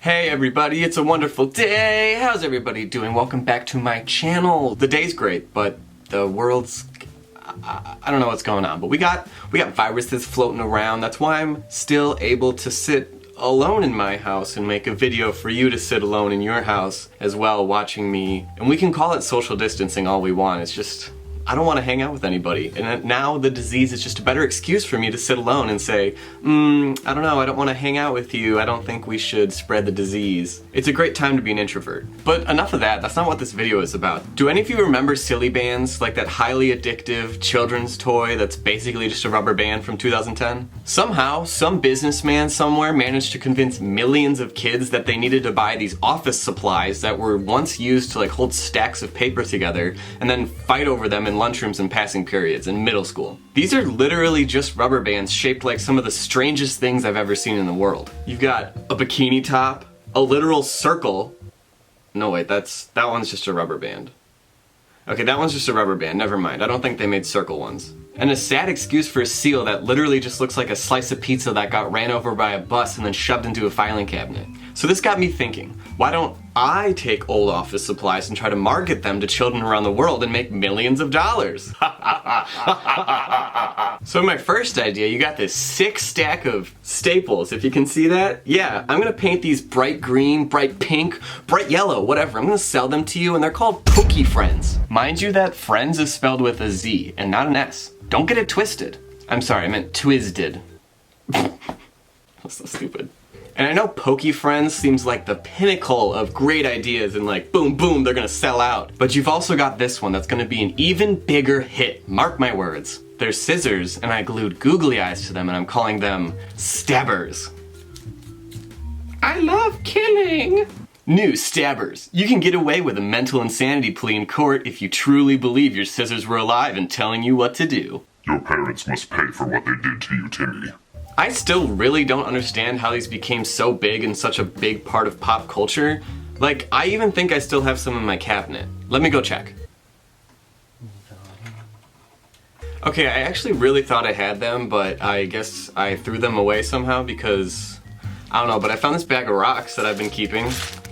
Hey everybody, it's a wonderful day! How's everybody doing? Welcome back to my channel. The day's great, but the world's... I don't know what's going on, but we got viruses floating around. That's why I'm still able to sit alone in my house and make a video for you to sit alone in your house as well, watching me. And we can call it social distancing all we want. It's just... I don't want to hang out with anybody, and now the disease is just a better excuse for me to sit alone and say, I don't know, I don't want to hang out with you, I don't think we should spread the disease. It's a great time to be an introvert. But enough of that, that's not what this video is about. Do any of you remember Silly Bandz, like that highly addictive children's toy that's basically just a rubber band from 2010? Somehow, some businessman somewhere managed to convince millions of kids that they needed to buy these office supplies that were once used to like hold stacks of paper together and then fight over them in lunchrooms and passing periods in middle school. These are literally just rubber bands shaped like some of the strangest things I've ever seen in the world. You've got a bikini top, a literal circle. No wait, that one's just a rubber band. Okay, that one's just a rubber band, never mind. I don't think they made circle ones. And a sad excuse for a seal that literally just looks like a slice of pizza that got ran over by a bus and then shoved into a filing cabinet. So this got me thinking, why don't I take old office supplies and try to market them to children around the world and make millions of dollars? So my first idea, you got this sick stack of staples, if you can see that. Yeah, I'm gonna paint these bright green, bright pink, bright yellow, whatever. I'm gonna sell them to you and they're called Pokey Friends. Mind you that friends is spelled with a Z and not an S. Don't get it twisted. I'm sorry, I meant twisted. That's so stupid. And I know Pokey Friends seems like the pinnacle of great ideas and like boom boom they're gonna sell out. But you've also got this one that's gonna be an even bigger hit, mark my words. They're scissors and I glued googly eyes to them and I'm calling them stabbers. I love killing! New stabbers. You can get away with a mental insanity plea in court if you truly believe your scissors were alive and telling you what to do. Your parents must pay for what they did to you, Timmy. I still really don't understand how these became so big and such a big part of pop culture. Like, I even think I still have some in my cabinet. Let me go check. Okay, I actually really thought I had them, but I guess I threw them away somehow because, I don't know, but I found this bag of rocks that I've been keeping.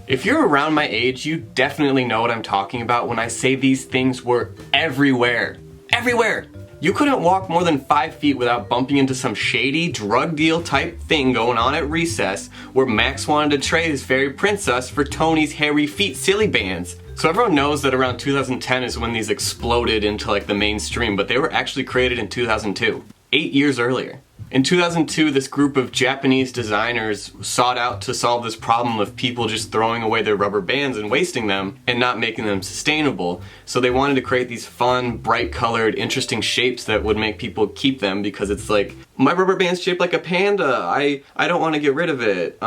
If you're around my age, you definitely know what I'm talking about when I say these things were everywhere. Everywhere! You couldn't walk more than 5 feet without bumping into some shady drug deal type thing going on at recess where Max wanted to trade his fairy princess for Tony's hairy feet silly bands. So everyone knows that around 2010 is when these exploded into like the mainstream, but they were actually created in 2002, 8 years earlier. In 2002, this group of Japanese designers sought out to solve this problem of people just throwing away their rubber bands and wasting them and not making them sustainable. So they wanted to create these fun, bright colored, interesting shapes that would make people keep them because it's like, my rubber band's shaped like a panda, I don't want to get rid of it.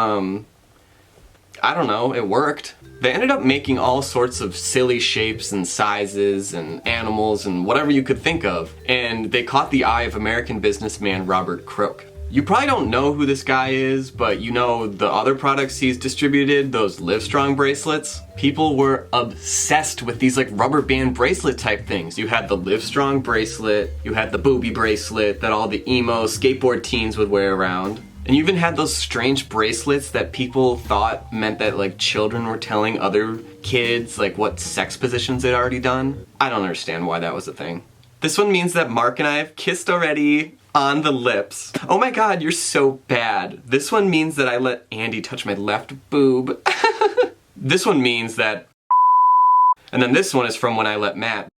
I don't know, it worked. They ended up making all sorts of silly shapes and sizes and animals and whatever you could think of, and they caught the eye of American businessman Robert Krook. You probably don't know who this guy is, but you know the other products he's distributed, those Livestrong bracelets. People were obsessed with these like rubber band bracelet type things. You had the Livestrong bracelet, you had the booby bracelet that all the emo skateboard teens would wear around. And you even had those strange bracelets that people thought meant that like children were telling other kids like what sex positions they'd already done. I don't understand why that was a thing. This one means that Mark and I have kissed already on the lips. Oh my god, you're so bad. This one means that I let Andy touch my left boob. This one means that... And then this one is from when I let Matt...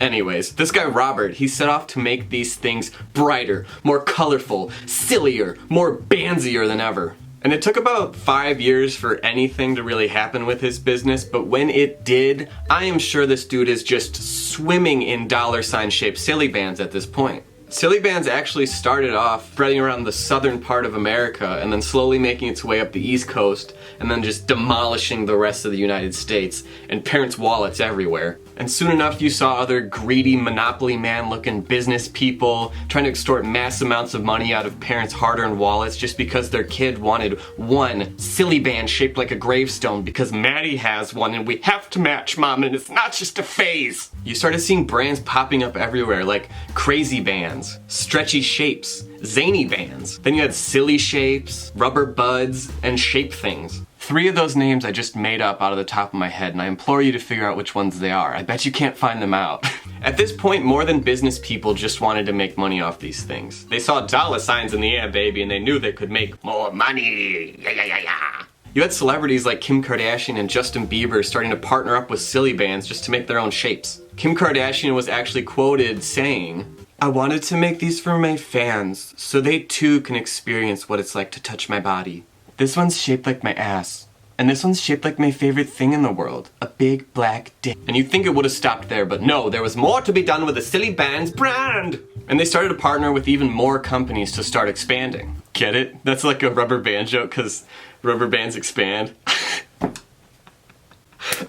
Anyways, this guy Robert, he set off to make these things brighter, more colorful, sillier, more bandsier than ever. And it took about 5 years for anything to really happen with his business, but when it did, I am sure this dude is just swimming in dollar-sign shaped silly bands at this point. Silly Bandz actually started off spreading around the southern part of America and then slowly making its way up the East Coast and then just demolishing the rest of the United States and parents' wallets everywhere. And soon enough you saw other greedy Monopoly man looking business people trying to extort mass amounts of money out of parents' hard-earned wallets just because their kid wanted one silly band shaped like a gravestone because Maddie has one and we have to match, Mom, and it's not just a phase. You started seeing brands popping up everywhere like crazy bands, stretchy shapes, zany bands. Then you had silly shapes, rubber buds, and shape things. 3 of those names I just made up out of the top of my head, and I implore you to figure out which ones they are. I bet you can't find them out. At this point, more than business people just wanted to make money off these things. They saw dollar signs in the air, baby, and they knew they could make more money. Yeah, yeah, yeah, yeah. You had celebrities like Kim Kardashian and Justin Bieber starting to partner up with silly bands just to make their own shapes. Kim Kardashian was actually quoted saying, "I wanted to make these for my fans, so they too can experience what it's like to touch my body. This one's shaped like my ass. And this one's shaped like my favorite thing in the world, a big black dick." And you'd think it would have stopped there, but no, there was more to be done with the Silly Bandz brand! And they started to partner with even more companies to start expanding. Get it? That's like a rubber band joke, because rubber bands expand.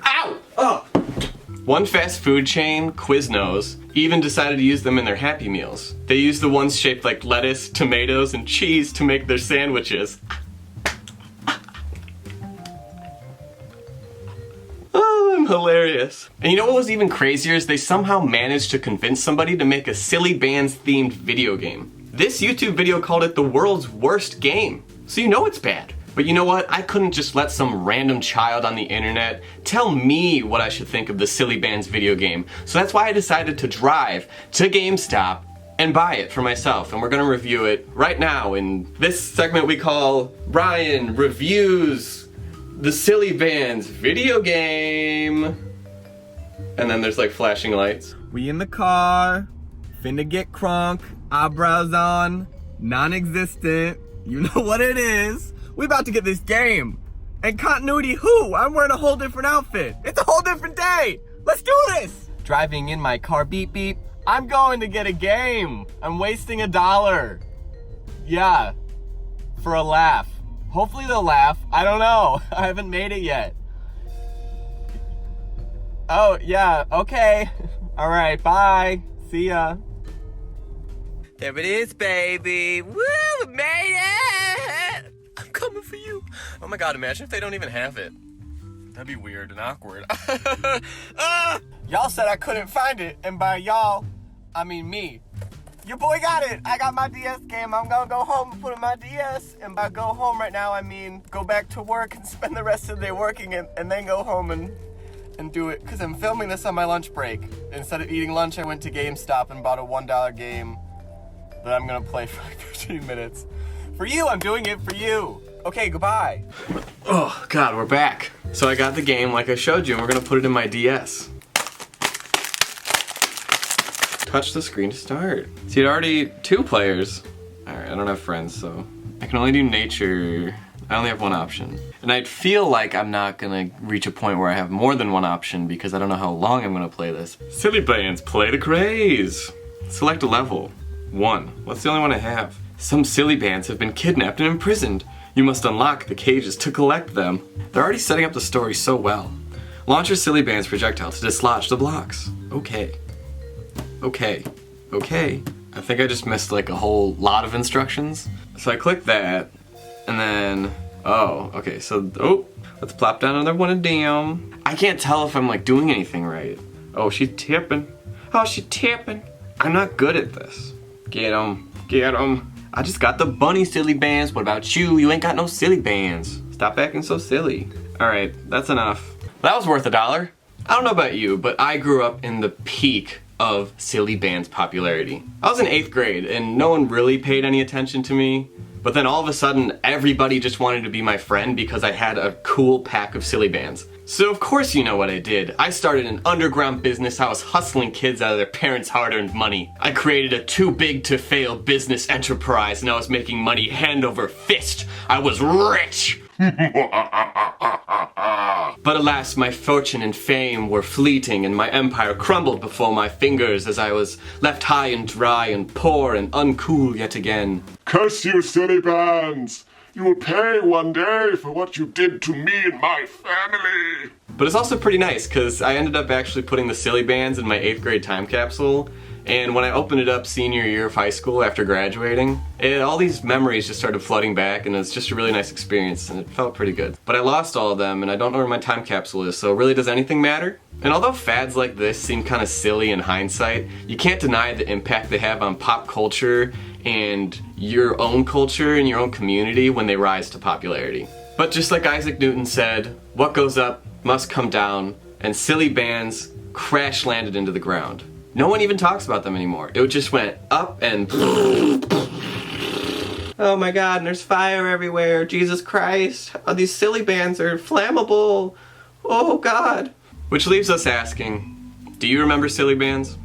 Ow! Oh! One fast food chain, Quiznos, even decided to use them in their Happy Meals. They used the ones shaped like lettuce, tomatoes, and cheese to make their sandwiches. Hilarious. And you know what was even crazier is they somehow managed to convince somebody to make a Silly Bandz themed video game. This YouTube video called it the world's worst game. So you know it's bad. But you know what? I couldn't just let some random child on the internet tell me what I should think of the Silly Bandz video game. So that's why I decided to drive to GameStop and buy it for myself. And we're gonna review it right now in this segment we call Ryan Reviews the Silly Bandz video game. And then there's like flashing lights. We in the car, finna get crunk, eyebrows on, non-existent. You know what it is. We about to get this game. And continuity who? I'm wearing a whole different outfit. It's a whole different day. Let's do this. Driving in my car, beep beep. I'm going to get a game. I'm wasting $1. Yeah, for a laugh. Hopefully they'll laugh. I don't know. I haven't made it yet. Oh, yeah, okay. All right, bye. See ya. There it is, baby. Woo, we made it! I'm coming for you. Oh my God, imagine if they don't even have it. That'd be weird and awkward. Y'all said I couldn't find it, and by y'all, I mean me. Your boy got it. I got my DS game. I'm gonna go home and put in my DS. And by go home right now, I mean go back to work and spend the rest of the day working and then go home and do it. Because I'm filming this on my lunch break. Instead of eating lunch, I went to GameStop and bought a $1 game that I'm gonna play for like 15 minutes. For you, I'm doing it for you. Okay, goodbye. Oh, God, we're back. So I got the game like I showed you, and we're gonna put it in my DS. Touch the screen to start. See, it already 2 players. Alright, I don't have friends, so I can only do nature. I only have 1 option. And I'd feel like I'm not gonna reach a point where I have more than 1 option because I don't know how long I'm gonna play this. Silly Bandz, play the craze. Select a level. 1. What's the only one I have? Some silly bands have been kidnapped and imprisoned. You must unlock the cages to collect them. They're already setting up the story so well. Launch your Silly Bandz projectile to dislodge the blocks. Okay. Okay. I think I just missed like a whole lot of instructions. So I click that, and then, oh, okay, so, oh, let's plop down another one of them. I can't tell if I'm like doing anything right. Oh, she's tipping. Oh, she's tipping. I'm not good at this. Get 'em. I just got the bunny Silly Bandz. What about you? You ain't got no Silly Bandz. Stop acting so silly. All right, that's enough. That was worth $1. I don't know about you, but I grew up in the peak of Silly Bandz popularity. I was in 8th grade and no one really paid any attention to me, but then all of a sudden everybody just wanted to be my friend because I had a cool pack of Silly Bandz. So of course you know what I did. I started an underground business. I was hustling kids out of their parents' hard-earned money. I created a too-big-to-fail business enterprise and I was making money hand over fist. I was rich! But alas, my fortune and fame were fleeting and my empire crumbled before my fingers as I was left high and dry and poor and uncool yet again. Curse you, Silly Bandz! You will pay one day for what you did to me and my family! But it's also pretty nice because I ended up actually putting the silly bands in my 8th grade time capsule, and when I opened it up senior year of high school after graduating, all these memories just started flooding back, and it was just a really nice experience, and it felt pretty good. But I lost all of them, and I don't know where my time capsule is, so really, does anything matter? And although fads like this seem kind of silly in hindsight, you can't deny the impact they have on pop culture and your own culture and your own community when they rise to popularity. But just like Isaac Newton said, what goes up must come down, and silly bands crash landed into the ground. No one even talks about them anymore. It just went up and oh my god, and there's fire everywhere. Jesus Christ. Oh, these silly bands are flammable. Oh god. Which leaves us asking, do you remember silly bands?